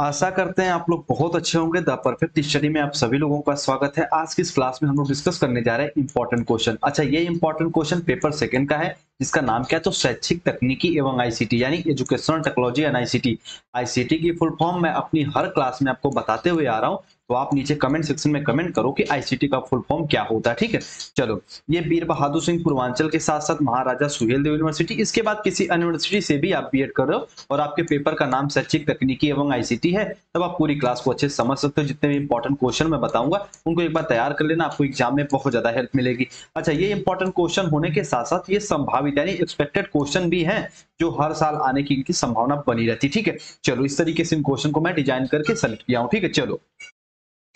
आशा करते हैं आप लोग बहुत अच्छे होंगे। द परफेक्ट स्टडी में आप सभी लोगों का स्वागत है। आज की इस क्लास में हम लोग डिस्कस करने जा रहे हैं इंपॉर्टेंट क्वेश्चन। अच्छा, ये इंपॉर्टेंट क्वेश्चन पेपर सेकंड का है, जिसका नाम क्या है तो शैक्षिक तकनीकी एवं आईसीटी यानी educational technology and ICT. ICT की फुल फॉर्म मैं अपनी हर क्लास में आपको बताते हुए आ रहा हूँ, तो आप नीचे कमेंट सेक्शन में कमेंट करो कि आईसीटी का फुल फॉर्म क्या होता है। ठीक है, चलो। ये वीर बहादुर सिंह पूर्वांचल के साथ साथ महाराजा सुहेलदेव यूनिवर्सिटी, इसके बाद किसी अन्य यूनिवर्सिटी से भी आप बीएड कर रहे हो और आपके पेपर का नाम शैक्षिक तकनीकी एवं आईसीटी है, तब आप पूरी क्लास को अच्छे से समझ सकते हो। जितने भी इंपॉर्टेंट क्वेश्चन मैं बताऊंगा उनको एक बार तैयार कर लेना, आपको एग्जाम में बहुत ज्यादा हेल्प मिलेगी। अच्छा, ये इंपॉर्टेंट क्वेश्चन होने के साथ साथ ये संभावित यानी एक्सपेक्टेड क्वेश्चन भी हैं, जो हर साल आने की इनकी संभावना बनी रहती है। ठीक है, चलो इस तरीके से इन क्वेश्चन को मैं डिजाइन करके सेलेक्ट किया हूं। ठीक है, चलो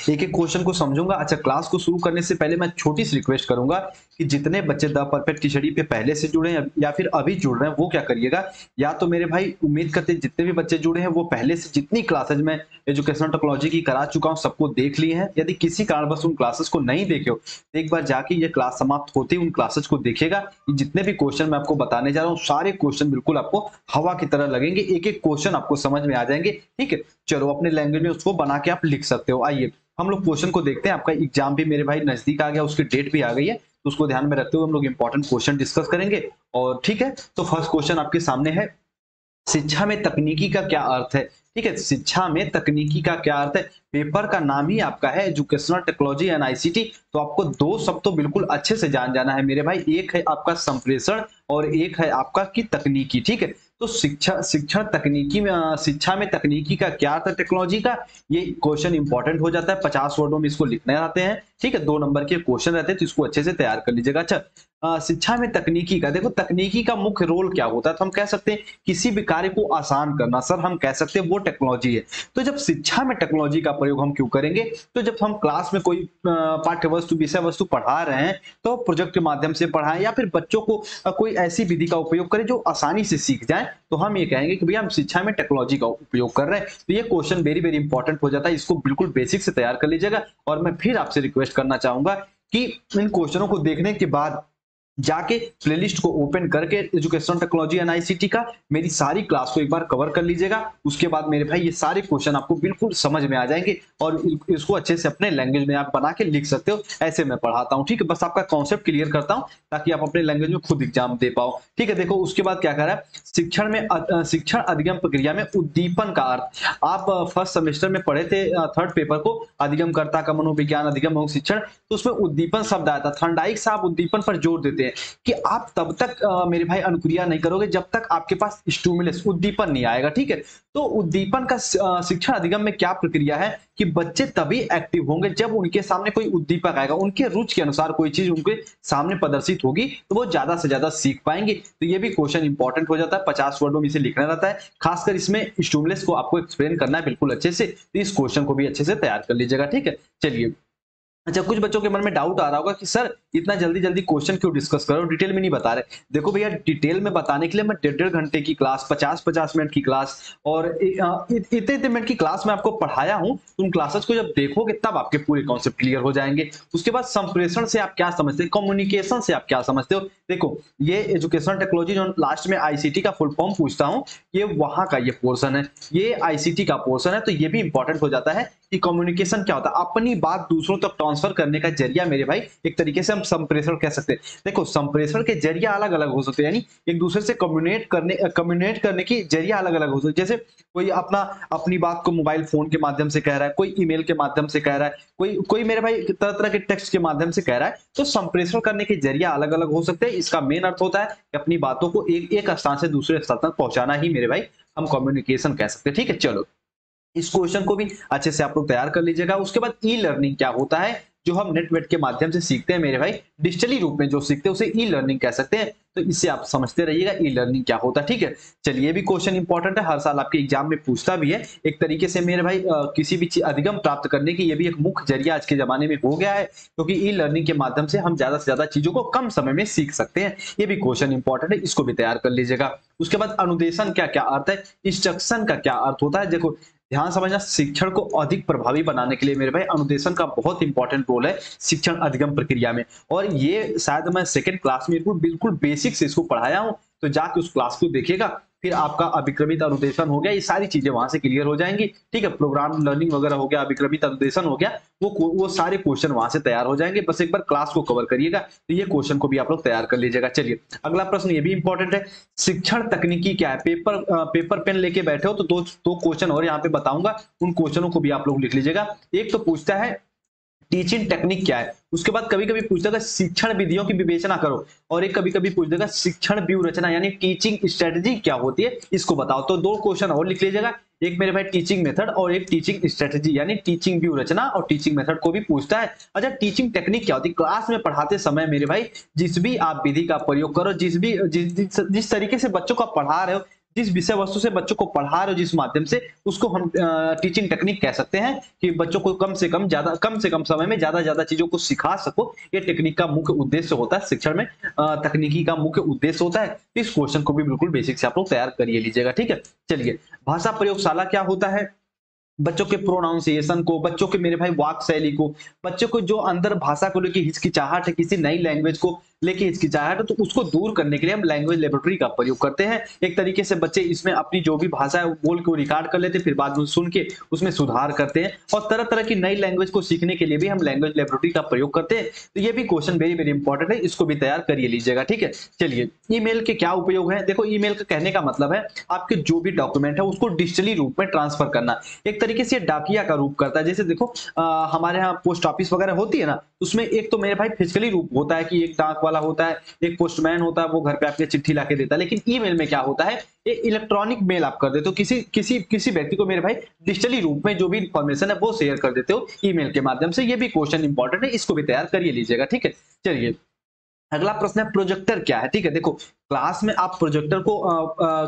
एक एक क्वेश्चन को समझूंगा। अच्छा, क्लास को शुरू करने से पहले मैं छोटी सी रिक्वेस्ट करूंगा कि जितने बच्चे द परफेक्ट स्टडी पे पहले से जुड़े हैं या फिर अभी जुड़ रहे हैं, वो क्या करिएगा, या तो मेरे भाई उम्मीद करते हैं जितने भी बच्चे जुड़े हैं वो पहले से जितनी क्लासेज में एजुकेशनल टेक्नोलॉजी की करा चुका हूं सबको देख लिए हैं। यदि किसी कारणवश उन क्लासेस को नहीं देखे हो तो एक बार जाके ये क्लास समाप्त होती उन क्लासेस को देखिएगा। जितने भी क्वेश्चन मैं आपको बताने जा रहा हूँ सारे क्वेश्चन बिल्कुल आपको हवा की तरह लगेंगे, एक एक क्वेश्चन आपको समझ में आ जाएंगे। ठीक है, चलो अपने लैंग्वेज में उसको बना के आप लिख सकते हो। आइए हम लोग क्वेश्चन को देखते हैं। आपका एग्जाम भी मेरे भाई नजदीक आ गया, उसकी डेट भी आ गई है, तो उसको ध्यान में रखते हुए हम लोग इंपॉर्टेंट क्वेश्चन डिस्कस करेंगे। और ठीक है, तो फर्स्ट क्वेश्चन आपके सामने है, शिक्षा में तकनीकी का क्या अर्थ है। ठीक है, शिक्षा में तकनीकी का क्या अर्थ है। पेपर का नाम ही आपका है एजुकेशनल टेक्नोलॉजी एंड आईसीटी, तो आपको दो शब्द तो बिल्कुल अच्छे से जान जाना है मेरे भाई। एक है आपका संप्रेषण और एक है आपका की तकनीकी। ठीक है, तो शिक्षण तकनीकी में शिक्षा में तकनीकी का क्या अर्थ है टेक्नोलॉजी का, ये क्वेश्चन इंपॉर्टेंट हो जाता है। 50 वर्डों में इसको लिखने आते हैं। ठीक है, 2 नंबर के क्वेश्चन रहते हैं, तो इसको अच्छे से तैयार कर लीजिएगा। अच्छा, शिक्षा में तकनीकी का देखो, तकनीकी का मुख्य रोल क्या होता है, तो हम कह सकते हैं किसी भी कार्य को आसान करना। सर हम कह सकते हैं वो टेक्नोलॉजी है। तो जब शिक्षा में टेक्नोलॉजी का प्रयोग हम क्यों करेंगे, तो जब हम क्लास में कोई पाठ्य वस्तु विषय वस्तु पढ़ा रहे हैं तो प्रोजेक्ट के माध्यम से पढ़ाएं या फिर बच्चों को कोई ऐसी विधि का उपयोग करें जो आसानी से सीख जाए, तो हम ये कहेंगे कि भैया हम शिक्षा में टेक्नोलॉजी का उपयोग कर रहे हैं। तो ये क्वेश्चन वेरी वेरी इंपॉर्टेंट हो जाता है, इसको बिल्कुल बेसिक से तैयार कर लीजिएगा। और मैं फिर आपसे रिक्वेस्ट करना चाहूंगा कि इन क्वेश्चनों को देखने के बाद जाके प्लेलिस्ट को ओपन करके एजुकेशन टेक्नोलॉजी एंड आईसीटी का मेरी सारी क्लास को एक बार कवर कर लीजिएगा। उसके बाद मेरे भाई ये सारे क्वेश्चन आपको बिल्कुल समझ में आ जाएंगे और इसको अच्छे से अपने लैंग्वेज में आप बना के लिख सकते हो। ऐसे मैं पढ़ाता हूँ। ठीक है, बस आपका कॉन्सेप्ट क्लियर करता हूँ ताकि आप अपने लैंग्वेज में खुद एग्जाम दे पाओ। ठीक है, देखो उसके बाद क्या कर रहा है, शिक्षण अधिगम प्रक्रिया में उद्दीपन का अर्थ। आप फर्स्ट सेमेस्टर में पढ़े थे थर्ड पेपर को, अधिगमकर्ता का मनोविज्ञान अधिगम शिक्षण, तो उसमें उद्दीपन शब्द आया था। थॉर्नडाइक साहब उद्दीपन पर जोर देते हैं कि आप तब तक मेरे भाई अनुक्रिया नहीं करोगे जब तक आपके पास स्टिमुलस उद्दीपन नहीं आएगा। ठीक है, तो उद्दीपन का शिक्षण अधिगम में क्या प्रक्रिया है कि बच्चे तभी एक्टिव होंगे जब उनके सामने कोई उद्दीपक आएगा, उनके रुचि के अनुसार कोई चीज उनके सामने प्रदर्शित होगी तो वो ज्यादा से ज्यादा सीख पाएंगे। तो ये भी क्वेश्चन इंपॉर्टेंट हो जाता है, 50 वर्डों में इसे लिखना रहता है। खासकर इसमें स्टिमुलस को आपको एक्सप्लेन करना है बिल्कुल अच्छे से, तो इस क्वेश्चन को भी अच्छे से तैयार कर लीजिएगा। ठीक है, चलिए। अच्छा, कुछ बच्चों के मन में डाउट आ रहा होगा कि सर इतना जल्दी जल्दी क्वेश्चन क्यों डिस्कस करो, डिटेल में नहीं बता रहे। देखो भैया, डिटेल में बताने के लिए मैं 1.5 घंटे की क्लास, 50-50 मिनट की क्लास और इतने इतने मिनट की क्लास में आपको पढ़ाया हूं। उन क्लासेस को जब देखोगे तब आपके पूरे कॉन्सेप्ट क्लियर हो जाएंगे। उसके बाद संप्रेषण से आप क्या समझते हैं, कम्युनिकेशन से आप क्या समझते हो। देखो, ये एजुकेशन टेक्नोलॉजी जो लास्ट में आईसीटी का फुल फॉर्म पूछता हूं, ये वहां का ये पोर्शन है, ये आईसीटी का पोर्शन है। तो ये भी इंपॉर्टेंट हो जाता है कि कम्युनिकेशन क्या होता है, अपनी बात दूसरों तक ट्रांसफर करने का जरिया मेरे भाई। एक तरीके से हम संप्रेषण कह सकते हैं। देखो, संप्रेषण के जरिया अलग अलग हो सकते हैं, यानी एक दूसरे से कम्युनिकेट करने की जरिया अलग अलग हो सकते हैं। जैसे कोई अपनी बात को मोबाइल फोन के माध्यम से कह रहा है, कोई ईमेल के माध्यम से कह रहा है, कोई कोई मेरे भाई तरह तरह के टेक्स्ट के माध्यम से कह रहा है। तो संप्रेषण करने के जरिया अलग अलग हो सकते हैं। इसका मेन अर्थ होता है कि अपनी बातों को एक स्थान से दूसरे स्थान तक पहुंचाना ही मेरे भाई हम कम्युनिकेशन कह सकते हैं। ठीक है, चलो इस क्वेश्चन को भी अच्छे से आप लोग तैयार कर लीजिएगा। उसके बाद ई लर्निंग क्या होता है, जो हम नेट वेट के माध्यम से सीखते हैं मेरे भाई, डिजिटली रूप में जो सीखते हैं उसे ई लर्निंग कह सकते हैं। तो इससे आप समझते रहिएगा ई लर्निंग क्या होता है। ठीक है, चलिए, ये भी क्वेश्चन इंपॉर्टेंट है, हर साल आपके एग्जाम में पूछता भी है। एक तरीके से मेरे भाई किसी भी चीज अधिगम प्राप्त करने की ये भी एक मुख्य जरिया आज के जमाने में हो गया है, क्योंकि ई लर्निंग के माध्यम से हम ज्यादा से ज्यादा चीजों को कम समय में सीख सकते हैं। ये भी क्वेश्चन इंपॉर्टेंट है, इसको भी तैयार कर लीजिएगा। उसके बाद अनुदेशन क्या क्या अर्थ है, इंस्ट्रक्शन का क्या अर्थ होता है। देखो ध्यान समझना, शिक्षण को अधिक प्रभावी बनाने के लिए मेरे भाई अनुदेशन का बहुत इंपॉर्टेंट रोल है शिक्षण अधिगम प्रक्रिया में। और ये शायद मैं सेकंड क्लास में बिल्कुल बेसिक से इसको पढ़ाया हूं, तो जाके उस क्लास को देखिएगा, फिर आपका अभिक्रमित अनुदेशन हो गया, ये सारी चीजें वहां से क्लियर हो जाएंगी। ठीक है, प्रोग्राम लर्निंग वगैरह हो गया, अभिक्रमित अनुदेशन हो गया, वो सारे क्वेश्चन वहां से तैयार हो जाएंगे। बस एक बार क्लास को कवर करिएगा तो ये क्वेश्चन को भी आप लोग तैयार कर लीजिएगा। चलिए अगला प्रश्न, ये भी इंपॉर्टेंट है, शिक्षण तकनीकी क्या है। पेपर पेन लेके बैठे हो तो दो क्वेश्चन और यहाँ पे बताऊंगा, उन क्वेश्चनों को भी आप लोग लिख लीजिएगा। एक तो पूछता है टीचिंग टेक्निक क्या है, उसके बाद कभी कभी पूछ देगा शिक्षण विधियों की विवेचना करो, और एक कभी कभी पूछ देगा शिक्षण व्यूह रचना यानी टीचिंग स्ट्रेटजी क्या होती है, इसको बताओ। तो दो क्वेश्चन और लिख लीजिएगा, एक मेरे भाई टीचिंग मेथड और एक टीचिंग स्ट्रेटजी यानी टीचिंग व्यू रचना और टीचिंग मेथड को भी पूछता है। अच्छा, टीचिंग टेक्निक क्या होती है, क्लास में पढ़ाते समय मेरे भाई जिस भी आप विधि का प्रयोग करो, जिस तरीके से बच्चों को पढ़ा रहे हो, जिस विषय वस्तु से बच्चों को पढ़ा रहे हो, जिस माध्यम से, उसको हम टीचिंग टेक्निक कह सकते हैं कि बच्चों को कम से कम समय में ज्यादा चीजों को सिखा सको। ये टेक्निक का मुख्य उद्देश्य होता है, शिक्षण में तकनीकी का मुख्य उद्देश्य होता है। इस क्वेश्चन को भी बिल्कुल बेसिक से आप लोग तैयार करिए लीजिएगा। ठीक है, चलिए भाषा प्रयोगशाला क्या होता है, बच्चों के प्रोनाउंसिएशन को, बच्चों के मेरे भाई वाक शैली को, बच्चों को जो अंदर भाषा को लेकर हिचकिचाहट है, किसी नई लैंग्वेज को लेके हिचकिचाहट है, तो उसको दूर करने के लिए हम लैंग्वेज लेबोरेटरी का प्रयोग करते हैं। एक तरीके से बच्चे इसमें अपनी जो भी भाषा है बोल के रिकॉर्ड कर लेते हैं, फिर बाद में सुन के उसमें सुधार करते हैं, और तरह तरह की नई लैंग्वेज को सीखने के लिए भी हम लैंग्वेज लेबोरेटरी का प्रयोग करते हैं। तो ये भी क्वेश्चन वेरी वेरी इंपॉर्टेंट है, इसको भी तैयार करिए लीजिएगा। ठीक है, चलिए ईमेल के क्या उपयोग है। देखो, ईमेल का कहने का मतलब है आपके जो भी डॉक्यूमेंट है उसको डिजिटली रूप में ट्रांसफर करना, एक तरीके से डाकिया का रूप करता है। जैसे देखो हमारे यहाँ पोस्ट ऑफिस वगैरह होती है ना, उसमें एक तो मेरे भाई फिजिकली रूप होता है कि एक डाक वाला होता है, एक पोस्टमैन होता है, वो घर पे आपके चिट्ठी लाके देता है। लेकिन ईमेल में क्या होता है, ये इलेक्ट्रॉनिक मेल आप कर देते हो, किसी व्यक्ति को मेरे भाई डिजिटली रूप में जो भी इंफॉर्मेशन है वो शेयर कर देते हो ईमेल के माध्यम से। ये भी क्वेश्चन इंपॉर्टेंट है, इसको भी तैयार करिए लीजिएगा। ठीक है, चलिए अगला प्रश्न है प्रोजेक्टर क्या है। ठीक है, देखो क्लास में आप प्रोजेक्टर को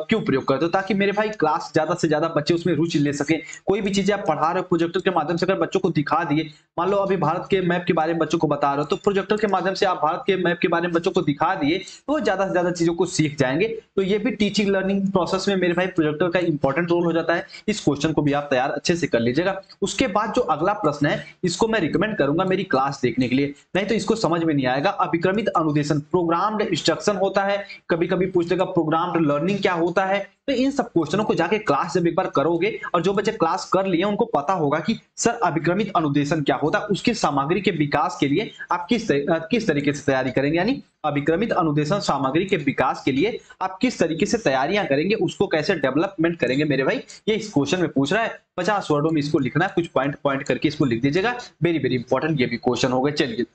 क्यों प्रयोग करते हो, ताकि मेरे भाई क्लास ज्यादा से ज्यादा बच्चे उसमें रुचि ले सकें। कोई भी चीजें आप पढ़ा रहे हो प्रोजेक्टर के माध्यम से अगर बच्चों को दिखा दिए, मान लो अभी भारत के मैप के बारे में बच्चों को बता रहे हो, तो प्रोजेक्टर के माध्यम से आप भारत के मैप के बारे में बच्चों को दिखा दिए तो वो ज्यादा से ज्यादा चीजों को सीख जाएंगे। तो ये भी टीचिंग लर्निंग प्रोसेस में मेरे भाई प्रोजेक्टर का इंपॉर्टेंट रोल हो जाता है। इस क्वेश्चन को भी आप तैयार अच्छे से कर लीजिएगा। उसके बाद जो अगला प्रश्न है, इसको मैं रिकमेंड करूंगा मेरी क्लास देखने के लिए, नहीं तो इसको समझ में नहीं आएगा। अभिक्रमित अनुदेशन प्रोग्राम्ड इंस्ट्रक्शन होता है, कभी कभी पूछ लेगा प्रोग्राम्ड लर्निंग क्या होता है। तो इन सब क्वेश्चनों को जाके क्लास जब एक बार करोगे, और जो बच्चे क्लास कर लिए उनको पता होगा कि सर अभिक्रमित अनुदेशन क्या होता है, उसकी सामग्री के विकास के लिए आप किस तरीके से तैयारी करेंगे, यानी अभिक्रमित अनुदेशन सामग्री के विकास के लिए आप किस तरीके से तैयारियां करेंगे, उसको कैसे डेवलपमेंट करेंगे मेरे भाई, ये इस क्वेश्चन में पूछ रहा है। 50 वर्डों में इसको लिखना है, कुछ पॉइंट पॉइंट करके इसको लिख दीजिएगा। वेरी वेरी इंपॉर्टेंट ये भी क्वेश्चन हो गए। चलिए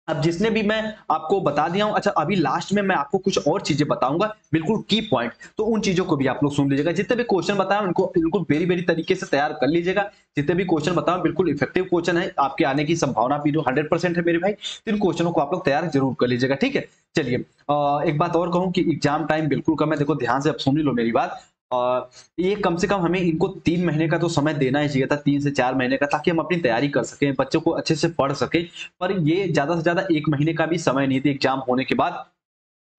अब जिसने भी मैं आपको बता दिया हूं, अच्छा अभी लास्ट में मैं आपको कुछ और चीजें बताऊंगा, बिल्कुल की पॉइंट, तो उन चीजों को भी आप लोग सुन लीजिएगा। जितने भी क्वेश्चन बताया इनको वेरी वेरी तरीके से तैयार कर लीजिएगा। जितने भी क्वेश्चन बताऊं बिल्कुल इफेक्टिव क्वेश्चन है, आपके आने की संभावना भी 100% है मेरे भाई। तो इन क्वेश्चनों को आप लोग तैयार जरूर कर लीजिएगा। ठीक है, चलिए एक बात और कहूं कि एग्जाम टाइम बिल्कुल कम है, देखो ध्यान से अब सुन लो मेरी बात। ये कम से कम हमें इनको 3 महीने का तो समय देना ही चाहिए था, 3 से 4 महीने का, ताकि हम अपनी तैयारी कर सकें, बच्चों को अच्छे से पढ़ सकें। पर ये ज्यादा से ज्यादा 1 महीने का भी समय नहीं थी एग्जाम होने के बाद।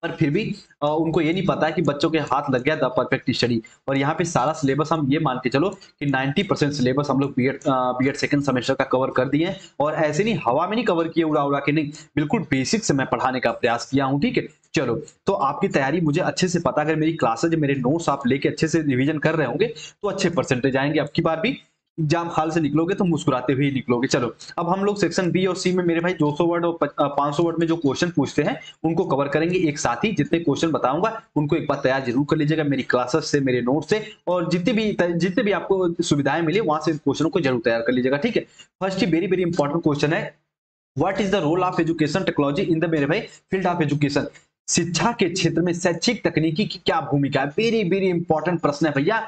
पर फिर भी उनको ये नहीं पता है कि बच्चों के हाथ लग गया द परफेक्ट स्टडी। और यहाँ पे सारा सिलेबस हम ये मान के चलो कि 90% सिलेबस हम लोग बीएड सेकंड सेमेस्टर का कवर कर दिए हैं। और ऐसे नहीं हवा में नहीं कवर किए उड़ा उड़ा के, नहीं, बिल्कुल बेसिक से मैं पढ़ाने का प्रयास किया हूँ। ठीक है, चलो तो आपकी तैयारी मुझे अच्छे से पता, अगर मेरी क्लासेज मेरे नोट्स आप लेके अच्छे से रिवीजन कर रहे होंगे तो अच्छे परसेंटेज आएंगे। अब की बार भी एग्जाम हाल से निकलोगे तो मुस्कुराते हुए ही निकलोगे। चलो अब हम लोग सेक्शन बी और सी में मेरे भाई 200 वर्ड और 500 वर्ड में जो क्वेश्चन पूछते हैं उनको कवर करेंगे एक साथ ही। जितने क्वेश्चन बताऊंगा उनको एक बार तैयार जरूर कर लीजिएगा मेरी क्लासेस से, मेरे नोट से, और जितने भी आपको सुविधाएं मिले वहां से क्वेश्चनों को जरूर तैयार कर लीजिएगा। ठीक है, फर्स्ट ही वेरी वेरी इंपॉर्टेंट क्वेश्चन है, what is the role of education technology in the मेरे भाई फील्ड ऑफ एजुकेशन। शिक्षा के क्षेत्र में शैक्षिक तकनीकी की क्या भूमिका है। वेरी वेरी इंपॉर्टेंट प्रश्न है भैया।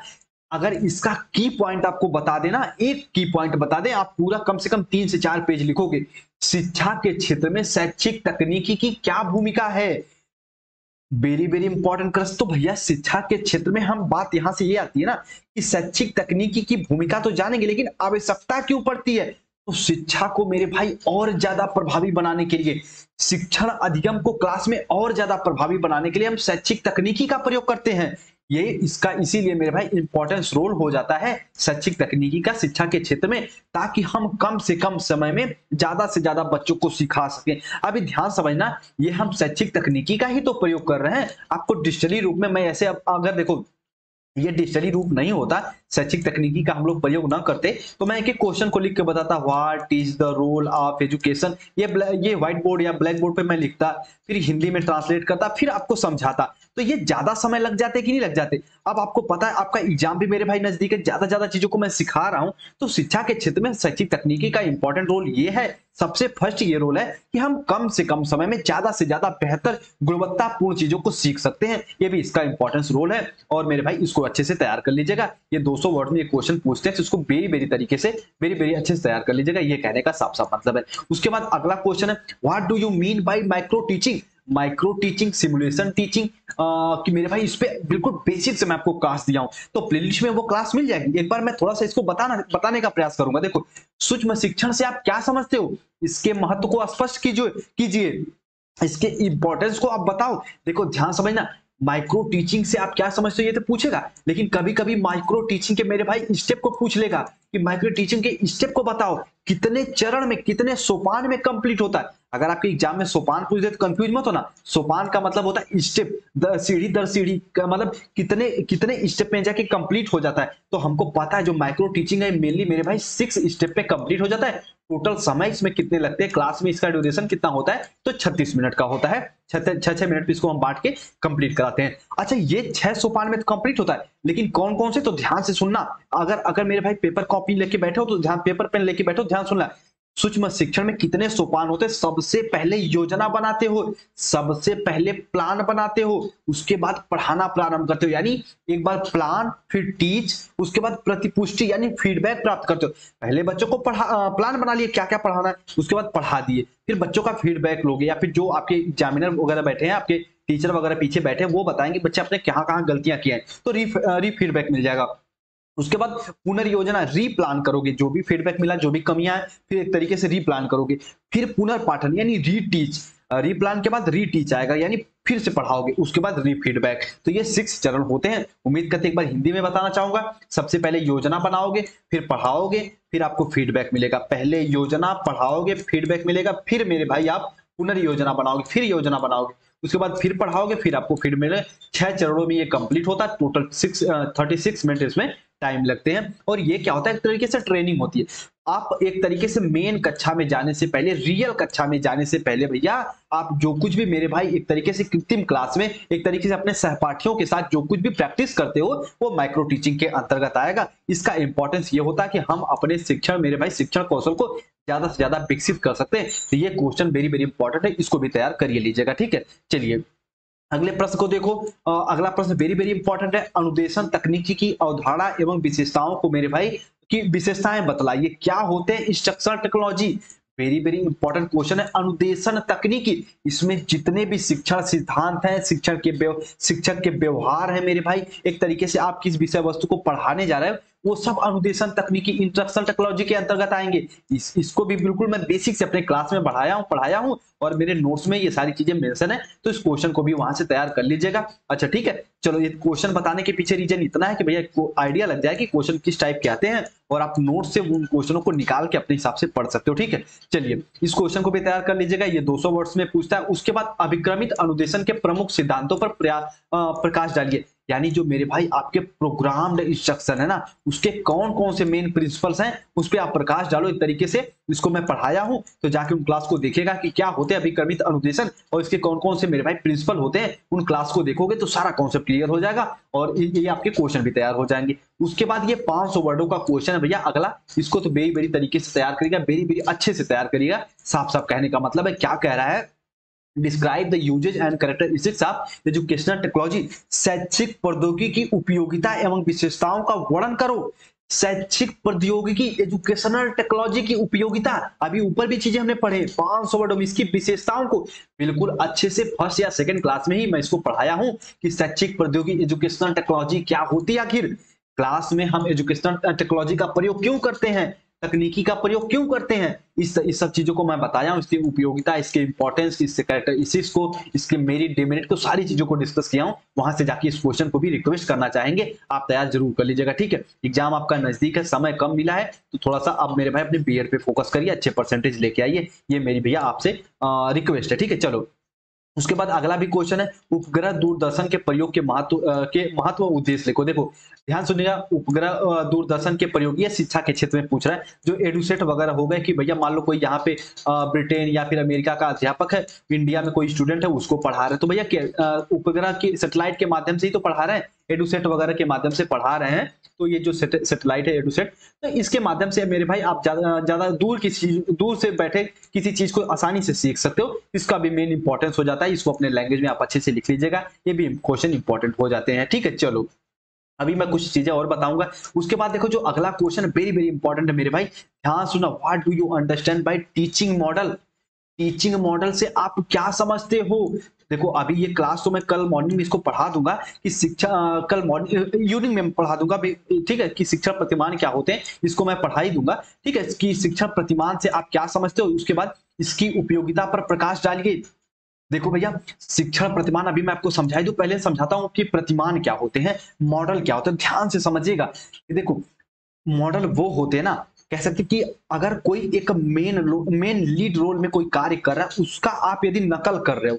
अगर इसका की पॉइंट आपको बता देना, एक की पॉइंट बता दे, आप पूरा कम से कम 3 से 4 पेज लिखोगे। शिक्षा के क्षेत्र में शैक्षिक तकनीकी की क्या भूमिका है, वेरी वेरी इंपॉर्टेंट प्रश्न। तो भैया शिक्षा के क्षेत्र में हम बात यहां से ये आती है ना कि शैक्षिक तकनीकी की भूमिका तो जानेंगे, लेकिन आवश्यकता क्यों पड़ती है। तो शिक्षा को मेरे भाई और ज्यादा प्रभावी बनाने के लिए, शिक्षण अधिगम को क्लास में और ज्यादा प्रभावी बनाने के लिए हम शैक्षिक तकनीकी का प्रयोग करते हैं। ये इसका इसीलिए मेरे भाई इंपॉर्टेंस रोल हो जाता है शैक्षिक तकनीकी का शिक्षा के क्षेत्र में, ताकि हम कम से कम समय में ज्यादा से ज्यादा बच्चों को सिखा सकें। अभी ध्यान समझना, ये हम शैक्षिक तकनीकी का ही तो प्रयोग कर रहे हैं। आपको डिजिटली रूप में मैं ऐसे अगर देखो ये डिक्शनरी रूप नहीं होता, शैक्षिक तकनीकी का हम लोग प्रयोग ना करते, तो मैं एक एक क्वेश्चन को लिख के बताता, what is the role of education, ये व्हाइट बोर्ड या ब्लैक बोर्ड पे मैं लिखता, फिर हिंदी में ट्रांसलेट करता, फिर आपको समझाता। तो ये ज्यादा समय लग जाते कि नहीं लग जाते? अब आपको पता है आपका एग्जाम भी मेरे भाई नजदीक है, ज्यादा ज्यादा चीजों को मैं सिखा रहा हूँ। तो शिक्षा के क्षेत्र में शैक्षिक तकनीकी का इंपॉर्टेंट रोल ये है, सबसे फर्स्ट ये रोल है कि हम कम से कम समय में ज्यादा से ज्यादा बेहतर गुणवत्तापूर्ण चीजों को सीख सकते हैं। ये भी इसका इंपॉर्टेंस रोल है। और मेरे भाई इसको अच्छे से तैयार कर लीजिएगा। ये 200 वर्ड में ये क्वेश्चन पूछते हैं, तो इसको बेरी बेरी तरीके से बेरी बेरी अच्छे से तैयार कर लीजिएगा। ये कहने का साफ साफ मतलब है। उसके बाद अगला क्वेश्चन है, what do you mean by micro teaching? Micro teaching, simulation teaching, कि मेरे भाई इस पे बिल्कुल बेसिक से मैं आपको क्लास दिया हूं, तो प्लेलिस्ट में वो क्लास मिल जाएगी। एक बार मैं थोड़ा सा इसको बताने का प्रयास करूंगा। देखो, सूक्ष्म शिक्षण से आप क्या समझते हो, इसके महत्व को स्पष्ट कीजिए, इसके इंपॉर्टेंस को आप बताओ। देखो ध्यान समझना, माइक्रो टीचिंग से आप क्या समझते हो ये तो पूछेगा, लेकिन कभी कभी माइक्रो टीचिंग के मेरे भाई स्टेप को पूछ लेगा कि माइक्रो टीचिंग के स्टेप को बताओ, कितने चरण में, कितने सोपान में कंप्लीट होता है। अगर आपके एग्जाम में सोपान पूछ दे तो कंफ्यूज मत होना। सोपान का मतलब होता है स्टेप, सीढ़ी दर सीढ़ी का मतलब कितने कितने स्टेप में जाके कंप्लीट हो जाता है। तो हमको पता है जो माइक्रो टीचिंग है मेनली मेरे भाई 6 स्टेप पे कंप्लीट हो जाता है। टोटल समय इसमें कितने लगते हैं, क्लास में इसका ड्यूरेशन कितना होता है, तो 36 मिनट का होता है। 6 मिनट पे इसको हम बांट के कंप्लीट कराते हैं। अच्छा, ये 6 सोपान में तो कंप्लीट होता है, लेकिन कौन कौन से, तो ध्यान से सुनना। अगर अगर मेरे भाई पेपर कॉपी लेके बैठे हो तो ध्यान, पेपर पेन लेके बैठो, ध्यान सुनना। सूक्ष्म शिक्षण में कितने सोपान होते हैं? सबसे पहले योजना बनाते हो, सबसे पहले प्लान बनाते हो, उसके बाद पढ़ाना प्रारंभ करते हो। यानी एक बार प्लान, फिर टीच, उसके बाद प्रतिपुष्टि यानी फीडबैक प्राप्त करते हो। पहले बच्चों को प्लान बना लिए क्या क्या पढ़ाना है, उसके बाद पढ़ा दिए, फिर बच्चों का फीडबैक लोगे, या फिर जो आपके एग्जामिनर वगैरह बैठे हैं, आपके टीचर वगैरह पीछे बैठे हैं, वो बताएंगे बच्चे आपने कहाँ कहाँ गलतियां की हैं, तो री फीडबैक मिल जाएगा। उसके बाद पुनर्योजना, रीप्लान करोगे, जो भी फीडबैक मिला, जो भी कमियां है, फिर एक तरीके से रीप्लान करोगे। फिर पुनर्पाठन यानी रीटीच, रीप्लान के बाद रीटीच आएगा, यानी फिर से पढ़ाओगे, उसके बाद रीफीडबैक। तो ये 6 चरण होते हैं। उम्मीद करते एक बार हिंदी में बताना चाहूंगा। सबसे पहले योजना बनाओगे, फिर पढ़ाओगे, फिर आपको फीडबैक मिलेगा। पहले योजना पढ़ाओगे, फीडबैक मिलेगा, फिर मेरे भाई आप पुनर्योजना बनाओगे, फिर योजना बनाओगे, उसके बाद फिर पढ़ाओगे, फिर आपको फीड मिलेगा। 6 चरणों में ये कंप्लीट होता है। टोटल 36 मिनट इसमें टाइम लगते हैं। और ये क्या होता है, एक तरीके से ट्रेनिंग होती है। आप एक तरीके से मेन कक्षा में जाने से पहले, रियल कक्षा में जाने से पहले भैया, आप जो कुछ भी मेरे भाई एक तरीके से कृत्रिम क्लास में एक तरीके से अपने सहपाठियों के साथ जो कुछ भी प्रैक्टिस करते हो, वो माइक्रो टीचिंग के अंतर्गत आएगा। इसका इंपॉर्टेंस ये होता है कि हम अपने शिक्षण, मेरे भाई शिक्षण कौशल को ज्यादा से ज्यादा विकसित कर सकते हैं। तो ये क्वेश्चन वेरी वेरी इंपॉर्टेंट है, इसको भी तैयार करिए लीजिएगा, ठीक है। चलिए अगले प्रश्न को देखो। अगला प्रश्न वेरी वेरी इंपॉर्टेंट है। अनुदेशन तकनीकी की अवधारणा एवं विशेषताओं को मेरे भाई की विशेषताएं बतलाइए। क्या होते हैं instructional technology? Very very important question है। अनुदेशन तकनीकी, इसमें जितने भी शिक्षण सिद्धांत हैं, शिक्षक के व्यवहार है मेरे भाई, एक तरीके से आप किस विषय वस्तु को पढ़ाने जा रहे हो, वो सब अनुदेशन तकनीकी, इंस्ट्रक्शनल टेक्नोलॉजी के अंतर्गत आएंगे। इसको भी बिल्कुल मैं बेसिक से अपने क्लास में पढ़ाया हूं और मेरे नोट्स में ये सारी चीजें मेंशन है, तो इस क्वेश्चन को भी वहां से तैयार कर लीजिएगा। अच्छा ठीक है, चलो ये क्वेश्चन बताने के पीछे रीजन इतना है कि भैया को आइडिया लग जाए कि क्वेश्चन किस टाइप के आते हैं, और आप नोट से उन क्वेश्चनों को निकाल के अपने हिसाब से पढ़ सकते हो, ठीक है। चलिए इस क्वेश्चन को भी तैयार कर लीजिएगा। ये 200 वर्ड्स में पूछता है। उसके बाद अभिक्रमित अनुदेशन के प्रमुख सिद्धांतों पर प्रकाश डालिए। यानी जो मेरे भाई आपके प्रोग्राम्ड इंस्ट्रक्शन है ना, उसके कौन कौन से मेन प्रिंसिपल्स हैं, उस पर आप प्रकाश डालो। एक तरीके से इसको मैं पढ़ाया हूं, तो जाके उन क्लास को देखेगा कि क्या होते हैं अभिक्रमित अनुदेशन और इसके कौन कौन से मेरे भाई प्रिंसिपल होते हैं। उन क्लास को देखोगे तो सारा कॉन्सेप्ट क्लियर हो जाएगा और ये आपके क्वेश्चन भी तैयार हो जाएंगे। उसके बाद ये 500 वर्डों का क्वेश्चन है भैया अगला, इसको तो बेरी बेरी तरीके से तैयार करिएगा, बेरी बेरी अच्छे से तैयार करिएगा। साफ साफ कहने का मतलब है, क्या कह रहा है, describe the usages and characteristics of educational technology. शैक्षिक प्रौद्योगिकी की उपयोगिता एवं विशेषताओं का वर्णन करो। शैक्षिक प्रौद्योगिकी, एजुकेशनल टेक्नोलॉजी की उपयोगिता, अभी ऊपर भी चीजें हमने पढ़े 500 वर्ड में, इसकी विशेषताओं को बिल्कुल अच्छे से फर्स्ट या सेकंड क्लास में ही मैं इसको पढ़ाया हूं कि शैक्षिक प्रौद्योगिकी, एजुकेशनल टेक्नोलॉजी क्या होती है। आखिर क्लास में हम एजुकेशनल टेक्नोलॉजी का प्रयोग क्यों करते हैं, तकनीकी का प्रयोग क्यों करते हैं, इस सब चीजों को मैं बताया हूं। इसकी उपयोगिता, इसके इंपॉर्टेंस, इससे कैरेक्टरिस्टिक्स को, इसके मेरिट डिमेरिट को, सारी चीजों को डिस्कस किया हूं। वहां से जाके इस क्वेश्चन को भी रिक्वेस्ट करना चाहेंगे, आप तैयार जरूर कर लीजिएगा, ठीक है। एग्जाम आपका नजदीक है, समय कम मिला है, तो थोड़ा सा अब मेरे भाई अपने बीएड पे फोकस करिए, अच्छे परसेंटेज लेके आइए, ये मेरी भैया आपसे रिक्वेस्ट है, ठीक है। चलो उसके बाद अगला भी क्वेश्चन है, उपग्रह दूरदर्शन के प्रयोग के महत्व उद्देश्य लिखो। देखो ध्यान सुनिएगा, उपग्रह दूरदर्शन के प्रयोग ये शिक्षा के क्षेत्र में पूछ रहा है। जो एडुसेट वगैरह हो गए कि भैया मान लो कोई यहाँ पे ब्रिटेन या फिर अमेरिका का अध्यापक है, इंडिया में कोई स्टूडेंट है, उसको पढ़ा रहे हैं, तो भैया उपग्रह की सैटेलाइट के माध्यम से ही तो पढ़ा रहे हैं, एडुसेट वगैरह के माध्यम से पढ़ा रहे हैं। तो ये जो सैटेलाइट है एडुसेट, तो इसके माध्यम से मेरे भाई आप ज्यादा दूर से बैठे किसी चीज को आसानी से सीख सकते हो। इसका भी मेन इंपॉर्टेंस हो जाता है, इसको अपने लैंग्वेज में आप अच्छे से लिख लीजिएगा, ये भी क्वेश्चन इंपॉर्टेंट हो जाते हैं। ठीक है, चलो अभी मैं कुछ चीजें और बताऊंगा। उसके बाद देखो जो अगला क्वेश्चन वेरी वेरी इंपॉर्टेंट है मेरे भाई, ध्यान सुना। What do you understand by teaching model? Teaching model से आप क्या समझते हो? देखो अभी ये क्लास तो मैं कल मॉर्निंग में इसको पढ़ा दूंगा कि शिक्षा कल मॉर्निंग इवनिंग में पढ़ा दूंगा, ठीक है, कि शिक्षण प्रतिमान क्या होते हैं, इसको मैं पढ़ा ही दूंगा। ठीक है, कि शिक्षण प्रतिमान से आप क्या समझते हो, उसके बाद इसकी उपयोगिता पर प्रकाश डालिए। देखो भैया शिक्षण प्रतिमान अभी मैं आपको समझाई दूं, पहले समझाता हूं कि प्रतिमान क्या होते हैं, मॉडल क्या होते हैं, ध्यान से समझिएगा। देखो मॉडल वो होते हैं ना, कह सकते कि अगर कोई एक मेन लीड रोल में कोई कार्य कर रहा है, उसका आप यदि नकल कर रहे हो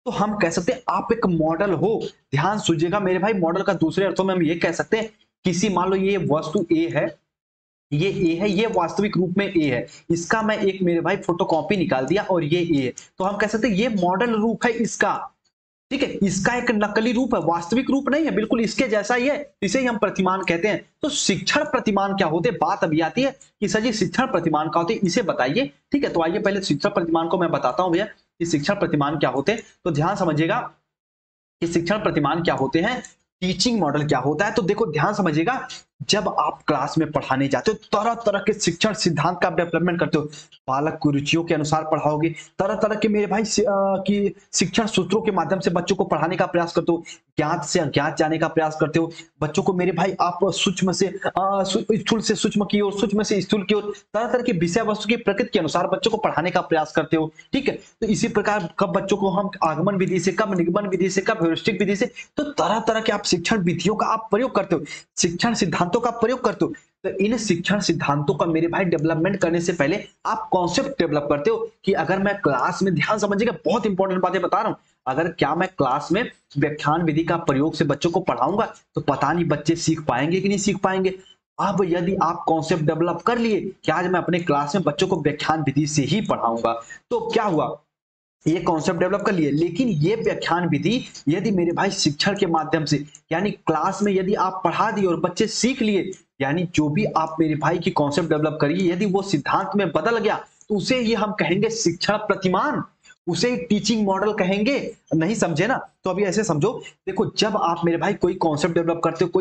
तो हम कह सकते हैं आप एक मॉडल हो। ध्यान सुनिएगा मेरे भाई, मॉडल का दूसरे अर्थों में हम ये कह सकते हैं, किसी मान लो ये वस्तु ए है, ये ए है, ये वास्तविक रूप में ए है, इसका मैं एक मेरे भाई फोटोकॉपी निकाल दिया और ये ए है, तो हम कह सकते हैं ये मॉडल रूप है इसका। ठीक है, इसका एक नकली रूप है, वास्तविक रूप नहीं है, बिल्कुल इसके जैसा ही है, इसे ही हम प्रतिमान कहते हैं। तो शिक्षण प्रतिमान क्या होते हैं, बात अभी आती है कि सर जी शिक्षण प्रतिमान क्या होते हैं, इसे बताइए। ठीक है, तो आइए पहले शिक्षण प्रतिमान को मैं बताता हूं भैया कि शिक्षण प्रतिमान क्या होते हैं। तो ध्यान समझिएगा कि शिक्षण प्रतिमान क्या होते हैं, टीचिंग मॉडल क्या होता है। तो देखो ध्यान समझिएगा, जब आप क्लास में पढ़ाने जाते हो तरह तरह के शिक्षण सिद्धांत का डेवलपमेंट करते हो, बालक को रुचियों के अनुसार पढ़ाओगे, तरह तरह के मेरे भाई की शिक्षण सूत्रों के माध्यम से बच्चों को पढ़ाने का प्रयास करते हो, ज्ञात से अज्ञात जाने का प्रयास करते हो, बच्चों को मेरे भाई आप सूक्ष्म से स्थूल से सूक्ष्म की ओर, सूक्ष्म से स्थूल की ओर, तरह तरह के विषय वस्तु की प्रकृति के अनुसार बच्चों को पढ़ाने का प्रयास करते हो। ठीक है, तो इसी प्रकार कब बच्चों को हम आगमन विधि से, कब निगमन विधि से, कब ह्यूरिस्टिक विधि से, तो तरह तरह के आप शिक्षण विधियों का आप प्रयोग करते हो, शिक्षण सिद्धांतों का प्रयोग करते हो। तो इन शिक्षण सिद्धांतों का मेरे भाई डेवलपमेंट करने से पहले आप कॉन्सेप्ट डेवलप करते हो कि अगर मैं क्लास में, ध्यान समझिएगा बहुत इंपॉर्टेंट बातें बता रहा हूं, अगर क्या मैं क्लास में व्याख्यान विधि का प्रयोग से बच्चों को पढ़ाऊंगा तो पता नहीं बच्चे सीख पाएंगे कि नहीं सीख पाएंगे। अब यदि आप कॉन्सेप्ट डेवलप कर लिए कि आज मैं अपने क्लास में बच्चों को व्याख्यान विधि से ही पढ़ाऊंगा, तो क्या हुआ, ये कॉन्सेप्ट डेवलप कर लिए, लेकिन ये व्याख्यान विधि यदि मेरे भाई शिक्षण के माध्यम से, यानी क्लास में यदि आप पढ़ा दिए और बच्चे सीख लिए, यानी जो भी आप मेरे भाई की कॉन्सेप्ट डेवलप करिए यदि वो सिद्धांत में बदल गया, तो उसे ये हम कहेंगे शिक्षण प्रतिमान, उसे टीचिंग मॉडल कहेंगे। नहीं समझे ना, तो अभी ऐसे समझो। देखो जब आप मेरे भाई कोई कॉन्सेप्ट डेवलप करते हो,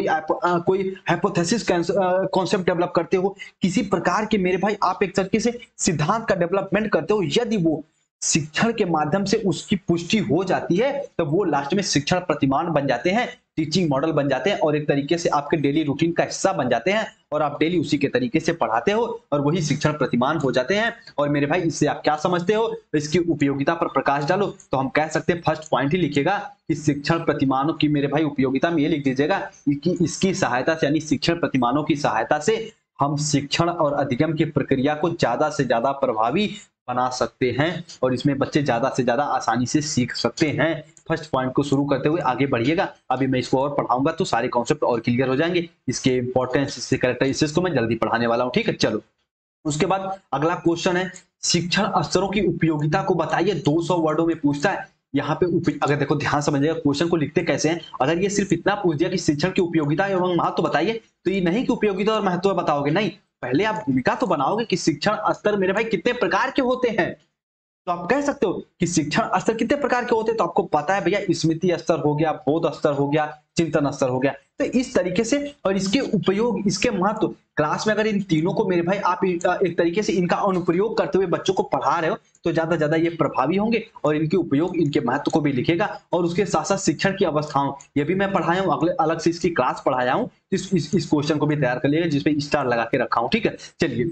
कोई हाइपोथेसिस कॉन्सेप्ट डेवलप करते हो, किसी प्रकार के मेरे भाई आप एक तरीके से सिद्धांत का डेवलपमेंट करते हो, यदि वो शिक्षण के माध्यम से उसकी पुष्टि हो जाती है तो वो लास्ट में शिक्षण प्रतिमान बन जाते हैं, टीचिंग मॉडल बन जाते हैं और एक तरीके से आपके डेली रूटीन का हिस्सा बन जाते हैं और आप डेली उसी के तरीके से पढ़ाते हो और वही शिक्षण प्रतिमान हो जाते हैं। और मेरे भाई इससे आप क्या समझते हो, इसकी उपयोगिता पर प्रकाश डालो, तो हम कह सकते हैं फर्स्ट पॉइंट ही लिखेगा कि शिक्षण प्रतिमानों की मेरे भाई उपयोगिता में ये लिख दीजिएगा कि इसकी सहायता से, यानी शिक्षण प्रतिमानों की सहायता से हम शिक्षण और अधिगम की प्रक्रिया को ज्यादा से ज्यादा प्रभावी बना सकते हैं और इसमें बच्चे ज्यादा से ज्यादा आसानी से सीख सकते हैं। फर्स्ट पॉइंट को शुरू करते हुए आगे बढ़िएगा, अभी मैं इसको और पढ़ाऊंगा तो सारे कॉन्सेप्ट और क्लियर हो जाएंगे, इसके इंपॉर्टेंस, इसके कैरेक्टरिस्टिक्स को मैं जल्दी पढ़ाने वाला हूं। ठीक है, चलो उसके बाद अगला क्वेश्चन है शिक्षण स्तरों की उपयोगिता को बताइए। 200 वर्डों में पूछता है यहाँ पे। अगर देखो ध्यान समझिएगा क्वेश्चन को लिखते कैसे हैं, अगर ये सिर्फ इतना पूछ दिया कि शिक्षण की उपयोगिता एवं महत्व बताइए, तो ये नहीं कि उपयोगिता और महत्व बताओगे, नहीं, पहले आप भूमिका तो बनाओगे कि शिक्षण स्तर मेरे भाई कितने प्रकार के होते हैं। तो आप कह सकते हो कि शिक्षण स्तर कितने प्रकार के होते हैं, तो आपको पता है भैया स्मृति स्तर हो गया, बोध स्तर हो गया, चिंतन स्तर हो गया। तो इस तरीके से और इसके उपयोग, इसके महत्व, क्लास में अगर इन तीनों को मेरे भाई आप एक तरीके से इनका अनुप्रयोग करते हुए बच्चों को पढ़ा रहे हो तो ज्यादा ज्यादा ये प्रभावी होंगे और इनके उपयोग, इनके महत्व को भी लिखेगा। और उसके साथ साथ शिक्षण की अवस्थाओं ये भी मैं पढ़ाया हूँ, अगले अलग से इसकी क्लास पढ़ाया हूँ, इस क्वेश्चन को भी तैयार कर लिएगा जिसपे स्टार लगा के रखा हूँ। ठीक है, चलिए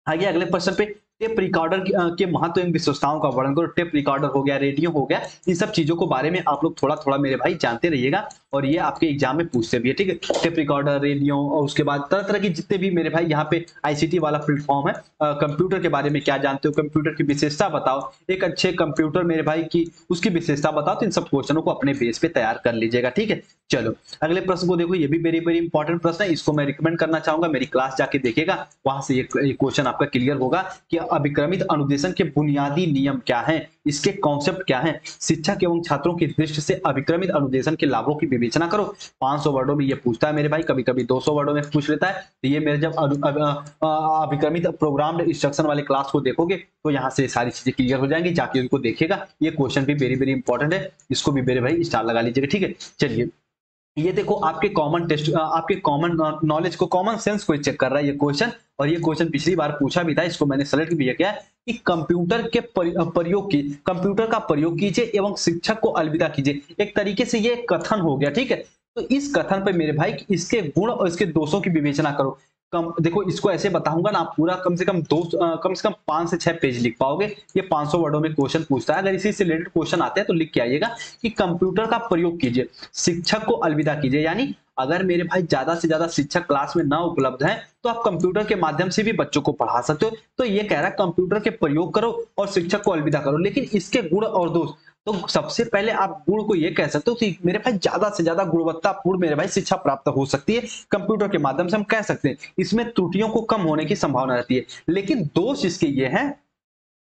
आगे अगले प्रश्न पे, टेप रिकॉर्डर के महत्व एवं विशेषताओं का वर्णन करो। टेप रिकॉर्डर हो गया, रेडियो हो गया, इन सब चीजों को बारे में आप लोग थोड़ा थोड़ा मेरे भाई जानते रहिएगा और ये आपके एग्जाम में पूछते भी है, ठीक है। टेप रिकॉर्डर, रेडियो और उसके बाद तरह तरह की जितने भी मेरे भाई यहाँ पे आईसीटी वाला प्लेटफॉर्म है। कंप्यूटर के बारे में क्या जानते हो, कंप्यूटर की विशेषता बताओ, एक अच्छे कंप्यूटर मेरे भाई की उसकी विशेषता बताओ। तो इन सब क्वेश्चनों को अपने बेस पे तैयार कर लीजिएगा, ठीक है। चलो अगले प्रश्न को देखो, ये भी वेरी वेरी इंपॉर्टेंट प्रश्न है, इसको मैं रिकमेंड करना चाहूंगा, मेरी क्लास जाके देखिएगा, वहां से ये क्वेश्चन आपका क्लियर होगा कि अभिक्रमित अनुदेशन के बुनियादी नियम क्या हैं, इसके कॉन्सेप्ट क्या हैं, शिक्षक एवं छात्रों की दृष्टि से अभिक्रमित अनुदेशन के लाभों की विवेचना करो। 500 वर्डों में ये पूछता है मेरे भाई, कभी कभी 200 वर्डों में पूछ लेता है। तो ये मेरे जब अभिक्रमित प्रोग्राम इंस्ट्रक्शन वाले क्लास को देखोगे तो यहाँ से सारी चीजें क्लियर हो जाएंगी, जाके उनको देखिएगा। ये क्वेश्चन भी वेरी वेरी इंपॉर्टेंट है, इसको भी मेरे भाई स्टार लगा लीजिएगा, ठीक है। चलिए ये देखो आपके कॉमन टेस्ट, आपके कॉमन नॉलेज को, कॉमन सेंस को चेक कर रहा है ये क्वेश्चन। और ये क्वेश्चन पिछली बार पूछा भी था, इसको मैंने सेलेक्ट भी किया कि कंप्यूटर के प्रयोग की, कंप्यूटर का प्रयोग कीजिए एवं शिक्षक को अलविदा कीजिए। एक तरीके से ये कथन हो गया, ठीक है। तो इस कथन पे मेरे भाई इसके गुण और इसके दोषों की विवेचना करो। देखो इसको ऐसे बताऊंगा ना, आप पूरा कम से कम 5 से 6 पेज लिख पाओगे। ये 500 वर्डों में क्वेश्चन पूछता है। अगर इसी से रिलेटेड क्वेश्चन आते हैं तो लिख के आइएगा कि कंप्यूटर का प्रयोग कीजिए, शिक्षक को अलविदा कीजिए। यानी अगर मेरे भाई ज्यादा से ज्यादा शिक्षक क्लास में ना उपलब्ध है तो आप कंप्यूटर के माध्यम से भी बच्चों को पढ़ा सकते हो। तो ये कह रहा है कंप्यूटर के प्रयोग करो और शिक्षक को अलविदा करो। लेकिन इसके गुण और दोष, तो सबसे पहले आप गुण को ये कह सकते हो कि मेरे भाई ज्यादा से ज्यादा गुणवत्तापूर्ण मेरे भाई शिक्षा प्राप्त हो सकती है कंप्यूटर के माध्यम से, हम कह सकते हैं। इसमें त्रुटियों को कम होने की संभावना रहती है। लेकिन दोष इसके ये है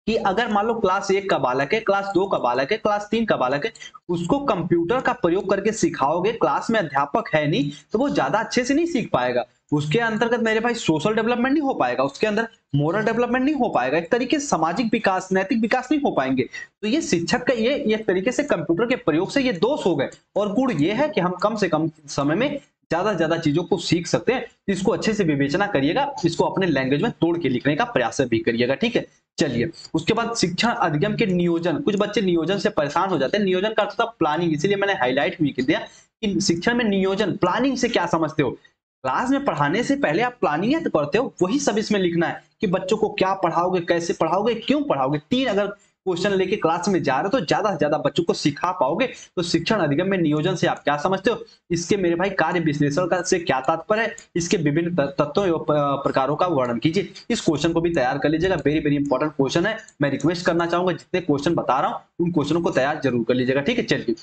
कि अगर मान लो क्लास 1 का बालक है, क्लास 2 का बालक है, क्लास 3 का बालक है, उसको कंप्यूटर का प्रयोग करके सिखाओगे, क्लास में अध्यापक है नहीं, तो वो ज्यादा अच्छे से नहीं सीख पाएगा। उसके अंतर्गत मेरे भाई सोशल डेवलपमेंट नहीं हो पाएगा, उसके अंदर मोरल डेवलपमेंट नहीं हो पाएगा, एक तरीके से सामाजिक विकास, नैतिक विकास नहीं हो पाएंगे। तो ये शिक्षक का ये एक तरीके से कंप्यूटर के प्रयोग से ये दोष हो गए। और गुण ये है कि हम कम से कम समय में ज्यादा से ज्यादा चीजों को सीख सकते हैं। इसको अच्छे से विवेचना करिएगा, इसको अपने लैंग्वेज में तोड़ के लिखने का प्रयास भी करिएगा, ठीक है। चलिए उसके बाद शिक्षण अधिगम के नियोजन, कुछ बच्चे नियोजन से परेशान हो जाते हैं। नियोजन का अर्थ था प्लानिंग, इसीलिए मैंने हाईलाइट भी कर दिया कि शिक्षण में नियोजन, प्लानिंग से क्या समझते हो। क्लास में पढ़ाने से पहले आप प्लानिंग करते हो, वही सब इसमें लिखना है कि बच्चों को क्या पढ़ाओगे, कैसे पढ़ाओगे, क्यों पढ़ाओगे। 3 अगर क्वेश्चन लेके क्लास में जा रहे हो तो ज्यादा से ज्यादा बच्चों को सिखा पाओगे। तो शिक्षण अधिगम में नियोजन से आप क्या समझते हो, इसके मेरे भाई कार्य विश्लेषण का से क्या तात्पर्य है, इसके विभिन्न तत्वों एवं प्रकारों का वर्णन कीजिए। इस क्वेश्चन को भी तैयार कर लीजिएगा, वेरी वेरी इंपॉर्टेंट क्वेश्चन है। मैं रिक्वेस्ट करना चाहूंगा जितने क्वेश्चन बता रहा हूँ उन क्वेश्चनों को तैयार जरूर कर लीजिएगा, ठीक है। चलिए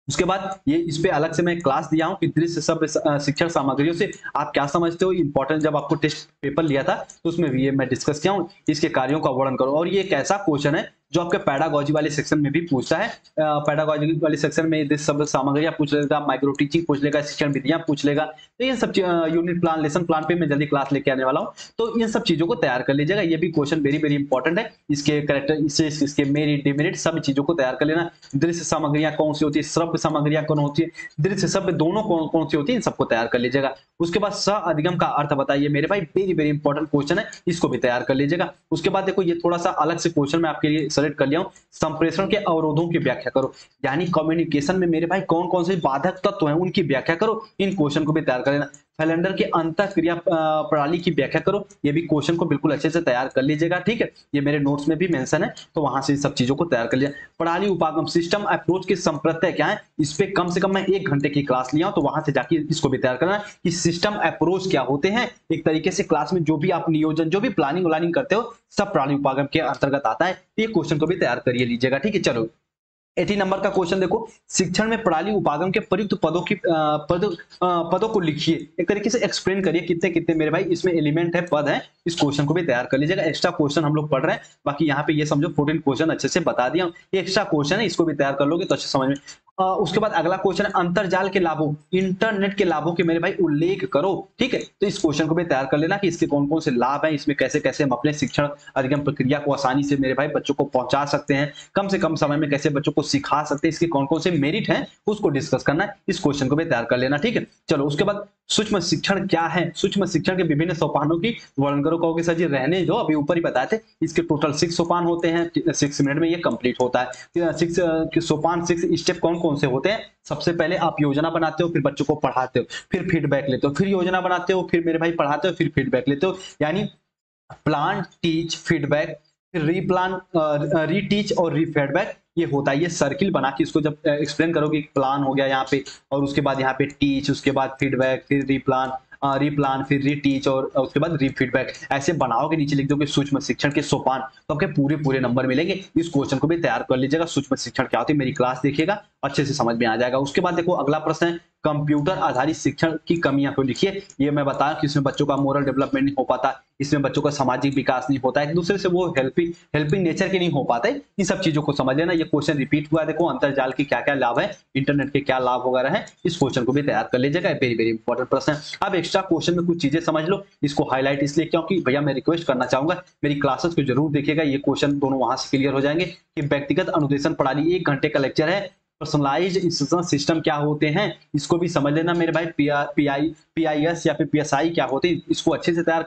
उसके बाद ये इस पे अलग से मैं क्लास दिया हूँ कि दृश्य सब शिक्षण सामग्रियों से आप क्या समझते हो। इंपॉर्टेंट जब आपको टेस्ट पेपर लिया था तो उसमें भी ये मैं डिस्कस किया हूँ, इसके कार्यों का वर्णन करो। और ये एक ऐसा क्वेश्चन है जो आपके पैडागोजी वाले सेक्शन में भी पूछता है। पैडागोजी वाले सेक्शन में दृश्य शब्द सामग्रियां पूछ लेगा, माइक्रो टीचिंग पूछ लेगा, शिक्षण विधियां पूछ लेगा। तो ये सब यूनिट प्लान, लेसन प्लान पे मैं जल्दी क्लास लेके आने वाला हूँ, तो इन सब चीजों को तैयार कर लीजिएगा। ये भी क्वेश्चन वेरी वेरी इंपॉर्टेंट है। इसके करेक्टर, इसके मेरिट डिमेरिट सब चीजों को तैयार कर लेना। दृश्य सामग्रियां कौन सी होती है, श्रव्य सामग्रियां कौन होती है, दृश्य शब्द दोनों कौन कौन सी होती है, इन सबको तैयार कर लीजिएगा। उसके बाद सह अधिगम का अर्थ बताइए मेरे भाई, वेरी वेरी इंपॉर्टेंट क्वेश्चन है, इसको भी तैयार कर लीजिएगा। उसके बाद देखो ये थोड़ा सा अलग से क्वेश्चन मैं आपके लिए सेलेक्ट कर लिया हूँ, संप्रेषण के अवरोधों की व्याख्या करो। यानी कम्युनिकेशन में मेरे भाई कौन कौन से बाधक तत्व हैं उनकी व्याख्या करो। इन क्वेश्चन को भी तैयार कर लेना। कैलेंडर के अंतर क्रिया प्रणाली की व्याख्या करो। ये भी क्वेश्चन को बिल्कुल अच्छे से तैयार कर लीजिएगा, ठीक है। ये मेरे नोट्स में भी मेंशन है, तो वहां से सब चीजों को तैयार कर लिया। प्रणाली उपागम, सिस्टम अप्रोच के संप्रत्यय क्या है, इस पे कम से कम मैं 1 घंटे की क्लास लिया हूं, तो वहां से जाके इसको भी तैयार करना कि सिस्टम अप्रोच क्या होते हैं। एक तरीके से क्लास में जो भी आप नियोजन, जो भी प्लानिंग व्लानिंग करते हो, सब प्रणाली उपागम के अंतर्गत आता है। ये क्वेश्चन को भी तैयार करिए लीजिएगा, ठीक है। चलो 80 नंबर का क्वेश्चन देखो, शिक्षण में प्रणाली उपागम के प्रयुक्त पदों को लिखिए। एक तरीके से एक्सप्लेन करिए कितने कितने मेरे भाई इसमें एलिमेंट है, पद है। इस क्वेश्चन को भी तैयार कर लीजिएगा। एक्स्ट्रा क्वेश्चन हम लोग पढ़ रहे हैं, बाकी यहाँ पे ये समझो 14 क्वेश्चन अच्छे से बता दिया। ये एक्स्ट्रा क्वेश्चन है, इसको भी तैयार कर लोगे तो अच्छे समझ में। उसके बाद अगला क्वेश्चन है अंतरजाल के लाभों, इंटरनेट के लाभों के मेरे भाई उल्लेख करो, ठीक है। तो इस क्वेश्चन को भी तैयार कर लेना कि इसके कौन कौन से लाभ हैं, इसमें कैसे कैसे हम अपने शिक्षण अधिगम प्रक्रिया को आसानी से मेरे भाई बच्चों को पहुंचा सकते हैं, कम से कम समय में कैसे बच्चों को सिखा सकते हैं, इसके कौन कौन से मेरिट हैं उसको डिस्कस करना है। इस क्वेश्चन को भी तैयार कर लेना, ठीक है। चलो उसके बाद सूक्ष्म शिक्षण क्या है, सूक्ष्म शिक्षण के विभिन्न सोपानों की वर्णन करो। कहोगे सर जी रहने दो, अभी ऊपर ही बताए थे। इसके टोटल 6 सोपान होते हैं, 6 मिनट में ये कंप्लीट होता है। 6 सोपान, 6 स्टेप कौन कौन से होते हैं। सबसे पहले आप योजना बनाते हो, फिर बच्चों को पढ़ाते हो, फिर फीडबैक लेते हो, फिर योजना बनाते हो, फिर मेरे भाई पढ़ाते हो, फिर फीडबैक लेते हो। यानी प्लान, टीच, फीडबैक, फिर रीप्लान, रीटीच और रीफीडबैक, ये होता है, ये सर्किल बना के इसको जब एक्सप्लेन करोगे, प्लान हो गया यहाँ पे, और उसके बाद यहाँ पे टीच, उसके बाद फीडबैक, फिर रीप्लान, रीप्लान, फिर रीटीच, और उसके बाद रीफीडबैक, ऐसे बनाओगे, नीचे लिख दोगे सूक्ष्म शिक्षण के सोपान, तो आपके पूरे पूरे नंबर मिलेंगे। इस क्वेश्चन को भी तैयार कर लीजिएगा। सूक्ष्म शिक्षण क्या होती है, मेरी क्लास देखिएगा, अच्छे से समझ में आ जाएगा। उसके बाद देखो अगला प्रश्न है, कंप्यूटर आधारित शिक्षण की कमियां को लिखिए। ये मैं बताया कि इसमें बच्चों का मोरल डेवलपमेंट नहीं हो पाता, इसमें बच्चों का सामाजिक विकास नहीं होता, एक दूसरे से वो हेल्पिंग नेचर के नहीं हो पाते। इन सब चीजों को समझ लेना। ये क्वेश्चन रिपीट हुआ है, देखो अंतरजाल के क्या क्या लाभ है, इंटरनेट के क्या लाभ वगैरह है, इस क्वेश्चन को भी तैयार कर लीजिएगा। वेरी वेरी इंपॉर्टेंट प्रश्न है। अब एक्स्ट्रा क्वेश्चन में कुछ चीजें समझ लो, इसको हाईलाइट इसलिए क्योंकि भैया मैं रिक्वेस्ट करना चाहूंगा, मेरी क्लासेस को जरूर देखिएगा, ये क्वेश्चन दोनों वहां से क्लियर हो जाएंगे कि व्यक्तिगत अनुदेशन प्रणाली 1 घंटे का लेक्चर है। पर्सनलाइज्ड इंस्ट्रक्शन सिस्टम क्या होते हैं, इसको भी समझ लेना मेरे भाई। पीआईएस या फिर पीएसआई क्या होते हैं, इसको अच्छे से तैयार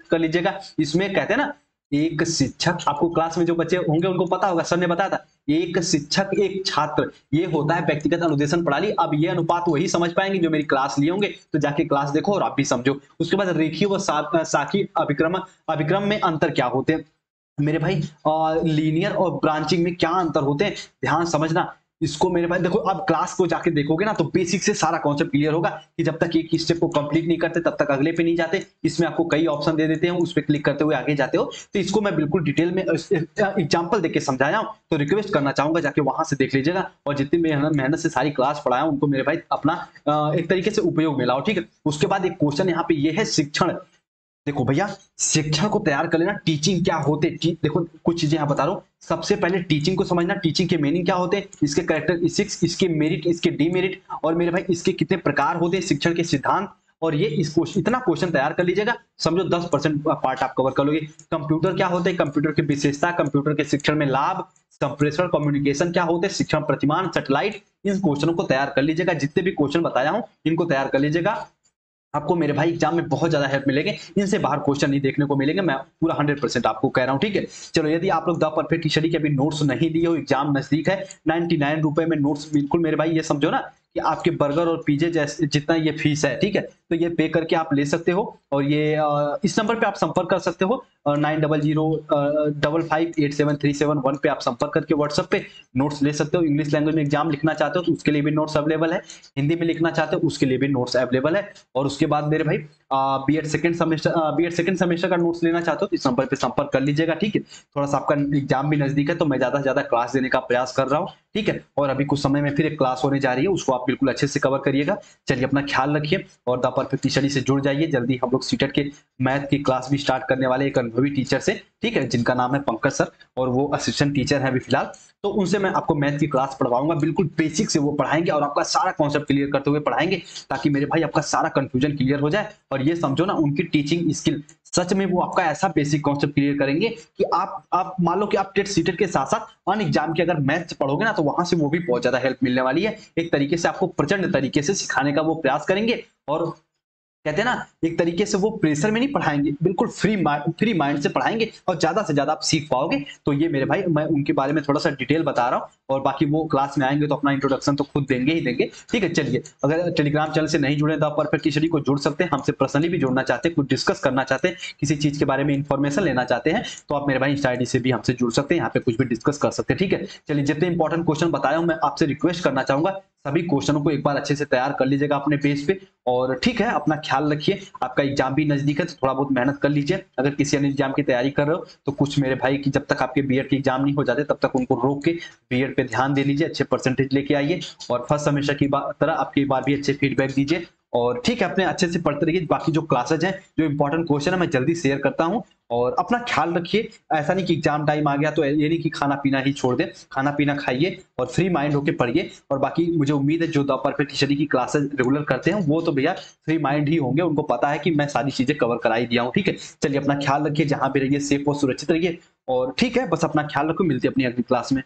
कर लीजिएगा। इसमें कहते हैं ना, एक शिक्षक, आपको क्लास में जो बच्चे होंगे उनको पता होगा, सर ने बताया था, एक शिक्षक एक छात्र, ये होता है व्यक्तिगत अनुदेशन प्रणाली। अब ये अनुपात वही समझ पाएंगे जो मेरी क्लास लिए होंगे, तो जाके क्लास देखो और आप भी समझो। उसके बाद रेखीय व साखी अभिक्रम में अंतर क्या होते हैं मेरे भाई, लीनियर और ब्रांचिंग में क्या अंतर होते हैं, ध्यान समझना इसको मेरे भाई। देखो अब क्लास को जाके देखोगे ना, तो बेसिक से सारा कॉन्सेप्ट क्लियर होगा कि जब तक एक स्टेप को कंप्लीट नहीं करते तब तक अगले पे नहीं जाते। इसमें आपको कई ऑप्शन दे देते हैं, उस पर क्लिक करते हुए आगे जाते हो। तो इसको मैं बिल्कुल डिटेल में एग्जांपल देके समझाया हूं, तो रिक्वेस्ट करना चाहूंगा जाके वहां से देख लीजिएगा। और जितनी मेहनत से सारी क्लास पढ़ाया उनको मेरे भाई अपना एक तरीके से उपयोग में लाओ, ठीक है। उसके बाद एक क्वेश्चन यहाँ पे ये है शिक्षण। देखो भैया, शिक्षण को तैयार कर लेना, टीचिंग क्या होते हैं, देखो कुछ चीजें यहाँ बता रहा हूँ। सबसे पहले टीचिंग को समझना, टीचिंग के मीनिंग क्या होते हैं, इसके कैरेक्टरिस्टिक्स, इसके मेरिट, इसके डीमेरिट, और मेरे भाई इसके कितने प्रकार होते हैं, शिक्षण के सिद्धांत। और ये इसको इतना क्वेश्चन तैयार कर लीजिएगा, समझो 10% पार्ट आप कवर कर लोगे। कंप्यूटर क्या होते हैं, कंप्यूटर की विशेषता, कंप्यूटर के शिक्षण में लाभ, कंप्रेसर कम्युनिकेशन क्या होते हैं, शिक्षण प्रतिमान, सैटेलाइट। इन क्वेश्चनों को तैयार कर लीजिएगा, जितने भी क्वेश्चन बताया हूं इनको तैयार कर लीजिएगा। आपको मेरे भाई एग्जाम में बहुत ज्यादा हेल्प मिलेंगे, इनसे बाहर क्वेश्चन नहीं देखने को मिलेंगे, मैं पूरा 100% आपको कह रहा हूं, ठीक है। चलो, यदि आप लोग द परफेक्ट स्टडी के अभी नोट्स नहीं लिए हो, एग्जाम नजदीक है, 99 रुपए में नोट्स, बिल्कुल मेरे भाई ये समझो ना कि आपके बर्गर और पिज्जे जैसे जितना ये फीस है, ठीक है, तो ये पे करके आप ले सकते हो। और ये इस नंबर पे आप संपर्क कर सकते हो, 9005587371 पे आप संपर्क करके व्हाट्सएप पे नोट्स ले सकते हो। इंग्लिश लैंग्वेज में एग्जाम लिखना चाहते हो तो उसके लिए भी नोट्स अवेलेबल है, हिंदी में लिखना चाहते हो उसके लिए भी नोट्स अवेलेबल है। और उसके बाद मेरे भाई बीएड सेकंड सेमेस्टर का नोट्स लेना चाहते हो तो इस नंबर पे संपर्क कर लीजिएगा, ठीक है। थोड़ा सा आपका एग्जाम भी नजदीक है, तो मैं ज्यादा से ज्यादा क्लास देने का प्रयास कर रहा हूँ, ठीक है। और अभी कुछ समय में फिर एक क्लास होने जा रही है, उसको आप बिल्कुल अच्छे से कवर करिएगा। चलिए, अपना ख्याल रखिए और द परफेक्ट स्टडी से जुड़ जाइए। जल्दी हम लोग सीटेट के मैथ की क्लास भी स्टार्ट करने वाले एक अनुभवी टीचर से, ठीक है, जिनका नाम है पंकज सर, और वो असिस्टेंट टीचर है अभी फिलहाल। तो उनसे मैं आपको मैथ की क्लास पढ़वाऊंगा, बिल्कुल बेसिक से वो पढ़ाएंगे और आपका सारा कॉन्सेप्ट क्लियर करते हुए पढ़ाएंगे, ताकि मेरे भाई आपका सारा कंफ्यूजन क्लियर हो जाए। और ये समझो ना, उनकी टीचिंग स्किल सच में वो आपका ऐसा बेसिक कॉन्सेप्ट क्लियर करेंगे कि आप मान लो कि आप टेट सीटेट के साथ साथ अन एग्जाम के अगर मैथ्स पढ़ोगे ना, तो वहां से वो भी बहुत ज्यादा हेल्प मिलने वाली है। एक तरीके से आपको प्रचंड तरीके से सिखाने का वो प्रयास करेंगे, और कहते हैं ना, एक तरीके से वो प्रेशर में नहीं पढ़ाएंगे, बिल्कुल फ्री माइंड से पढ़ाएंगे, और ज्यादा से ज्यादा आप सीख पाओगे। तो ये मेरे भाई, मैं उनके बारे में थोड़ा सा डिटेल बता रहा हूँ, और बाकी वो क्लास में आएंगे तो अपना इंट्रोडक्शन तो खुद देंगे ही देंगे, ठीक है। चलिए, अगर टेलीग्राम चैनल से नहीं जुड़े तो आप परफेक्ट स्टडी को जुड़ सकते हैं, हमसे पर्सनली भी जुड़ना चाहते हैं, कुछ डिस्कस करना चाहते हैं, किसी चीज के बारे में इंफॉर्मेशन लेना चाहते हैं, तो आप मेरे भाई इंस्टा आईडी से भी हमसे जुड़ सकते हैं, यहाँ पे कुछ भी डिस्कस कर सकते हैं, ठीक है। चलिए, जितने इंपॉर्टेंट क्वेश्चन बताया हूं, मैं आपसे रिक्वेस्ट करना चाहूंगा सभी क्वेश्चनों को एक बार अच्छे से तैयार कर लीजिएगा अपने पेज पे। और ठीक है, अपना ख्याल रखिए, आपका एग्जाम भी नजदीक है, तो थोड़ा बहुत मेहनत कर लीजिए। अगर किसी अन्य एग्जाम की तैयारी कर रहे हो तो कुछ मेरे भाई की जब तक आपके बीएड के एग्जाम नहीं हो जाते तब तक उनको रोक के बीएड पे ध्यान दे लीजिए, अच्छे परसेंटेज लेके आइए, और फर्स्ट सेमेस्टर की तरह आपकी बार भी अच्छे फीडबैक दीजिए। और ठीक है, अपने अच्छे से पढ़ते रहिए। बाकी जो क्लासेज हैं, जो इंपॉर्टेंट क्वेश्चन है, मैं जल्दी शेयर करता हूं। और अपना ख्याल रखिए, ऐसा नहीं कि एग्जाम टाइम आ गया तो ये नहीं कि खाना पीना ही छोड़ दे, खाना पीना खाइए और फ्री माइंड होकर पढ़िए। और बाकी मुझे उम्मीद है जो द परफेक्ट स्टडी की क्लासेज रेगुलर करते हैं वो तो भैया फ्री माइंड ही होंगे, उनको पता है कि मैं सारी चीजें कवर करा ही दिया हूँ, ठीक है। चलिए, अपना ख्याल रखिए, जहां भी रहिए सेफ और सुरक्षित रहिए, और ठीक है, बस अपना ख्याल रखो, मिलते हैं अपनी अगली क्लास में।